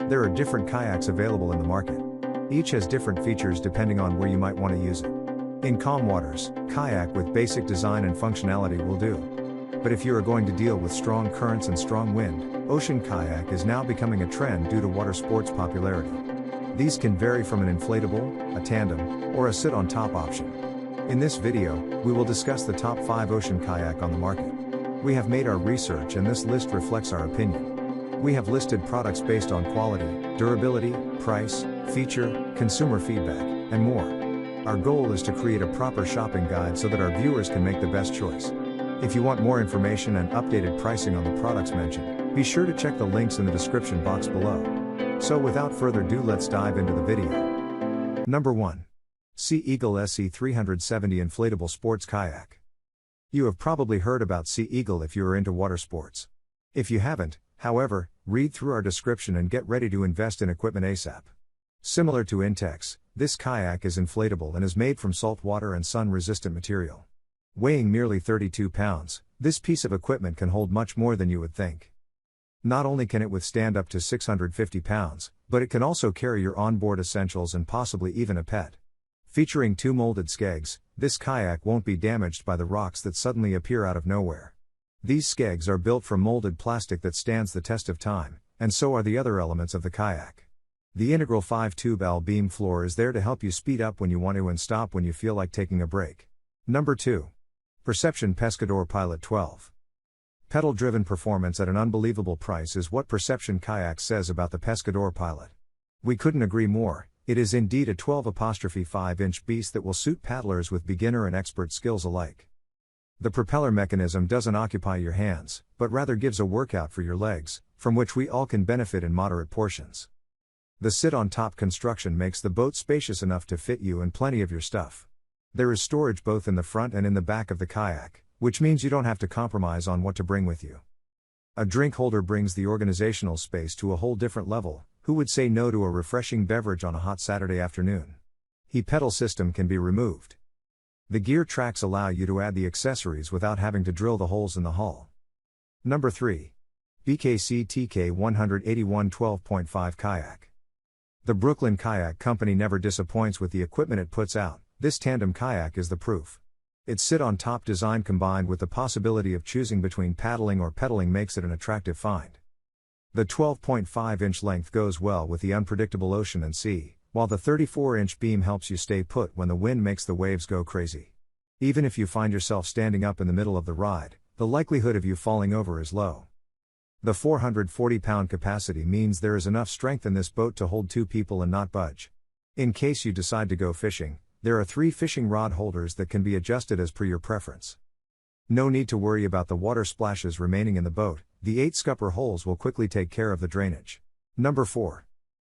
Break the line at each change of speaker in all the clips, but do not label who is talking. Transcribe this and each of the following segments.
There are different kayaks available in the market. Each has different features depending on where you might want to use it. In calm waters, kayak with basic design and functionality will do. But if you are going to deal with strong currents and strong wind, ocean kayak is now becoming a trend due to water sports popularity. These can vary from an inflatable, a tandem, or a sit-on-top option. In this video, we will discuss the top 5 ocean kayak on the market. We have made our research and this list reflects our opinion. We have listed products based on quality, durability, price, feature, consumer feedback, and more. Our goal is to create a proper shopping guide so that our viewers can make the best choice. If you want more information and updated pricing on the products mentioned, be sure to check the links in the description box below. So without further ado, let's dive into the video. Number 1. Sea Eagle SE370 Inflatable Sports Kayak. You have probably heard about Sea Eagle if you are into water sports. If you haven't, however, read through our description and get ready to invest in equipment ASAP. Similar to Intex, this kayak is inflatable and is made from saltwater and sun-resistant material. Weighing merely 32 pounds, this piece of equipment can hold much more than you would think. Not only can it withstand up to 650 pounds, but it can also carry your onboard essentials and possibly even a pet. Featuring 2 molded skegs, this kayak won't be damaged by the rocks that suddenly appear out of nowhere. These skegs are built from molded plastic that stands the test of time, and so are the other elements of the kayak. The integral 5-tube L-beam floor is there to help you speed up when you want to and stop when you feel like taking a break. Number 2. Perception Pescador Pilot 12. Pedal-driven performance at an unbelievable price is what Perception Kayaks says about the Pescador Pilot. We couldn't agree more. It is indeed a 12.5-inch beast that will suit paddlers with beginner and expert skills alike. The propeller mechanism doesn't occupy your hands, but rather gives a workout for your legs, from which we all can benefit in moderate portions. The sit-on-top construction makes the boat spacious enough to fit you and plenty of your stuff. There is storage both in the front and in the back of the kayak, which means you don't have to compromise on what to bring with you. A drink holder brings the organizational space to a whole different level. Who would say no to a refreshing beverage on a hot Saturday afternoon? The pedal system can be removed. The gear tracks allow you to add the accessories without having to drill the holes in the hull. Number 3. BKC TK 181 12.5 Kayak. The Brooklyn Kayak Company never disappoints with the equipment it puts out. This tandem kayak is the proof. Its sit-on-top design combined with the possibility of choosing between paddling or pedaling makes it an attractive find. The 12.5-inch length goes well with the unpredictable ocean and sea, while the 34-inch beam helps you stay put when the wind makes the waves go crazy. Even if you find yourself standing up in the middle of the ride, the likelihood of you falling over is low. The 440-pound capacity means there is enough strength in this boat to hold 2 people and not budge. In case you decide to go fishing, there are 3 fishing rod holders that can be adjusted as per your preference. No need to worry about the water splashes remaining in the boat. The 8 scupper holes will quickly take care of the drainage. Number 4.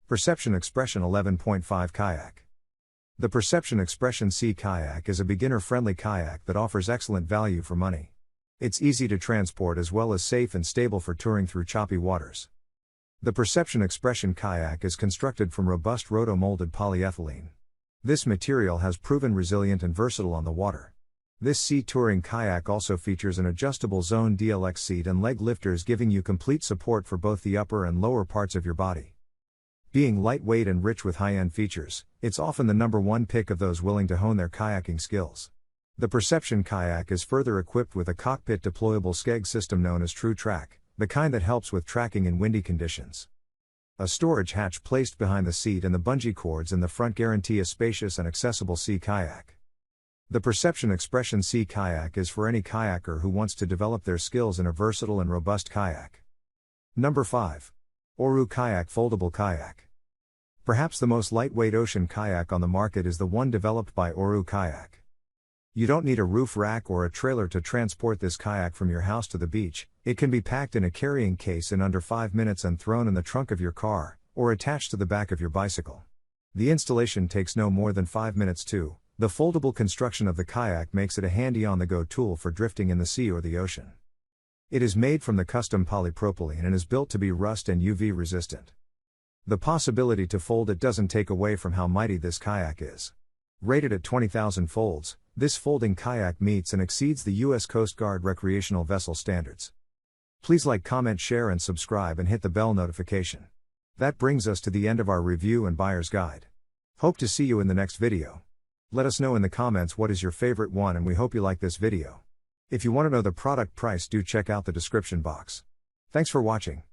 Perception Expression 11.5 Kayak. The Perception Expression Sea Kayak is a beginner-friendly kayak that offers excellent value for money. It's easy to transport as well as safe and stable for touring through choppy waters. The Perception Expression Kayak is constructed from robust roto-molded polyethylene. This material has proven resilient and versatile on the water. This sea touring kayak also features an adjustable zone DLX seat and leg lifters giving you complete support for both the upper and lower parts of your body. Being lightweight and rich with high-end features, it's often the number 1 pick of those willing to hone their kayaking skills. The Perception Kayak is further equipped with a cockpit deployable skeg system known as True Track, the kind that helps with tracking in windy conditions. A storage hatch placed behind the seat and the bungee cords in the front guarantee a spacious and accessible sea kayak. The Perception Expression Sea Kayak is for any kayaker who wants to develop their skills in a versatile and robust kayak. Number 5. Oru Kayak Foldable Kayak. Perhaps the most lightweight ocean kayak on the market is the one developed by Oru Kayak. You don't need a roof rack or a trailer to transport this kayak from your house to the beach. It can be packed in a carrying case in under 5 minutes and thrown in the trunk of your car, or attached to the back of your bicycle. The installation takes no more than 5 minutes too. The foldable construction of the kayak makes it a handy on-the-go tool for drifting in the sea or the ocean. It is made from the custom polypropylene and is built to be rust and UV resistant. The possibility to fold it doesn't take away from how mighty this kayak is. Rated at 20,000 folds, this folding kayak meets and exceeds the U.S. Coast Guard recreational vessel standards. Please like, comment, share and subscribe and hit the bell notification. That brings us to the end of our review and buyer's guide. Hope to see you in the next video. Let us know in the comments what is your favorite one, and we hope you like this video. If you want to know the product price, do check out the description box. Thanks for watching.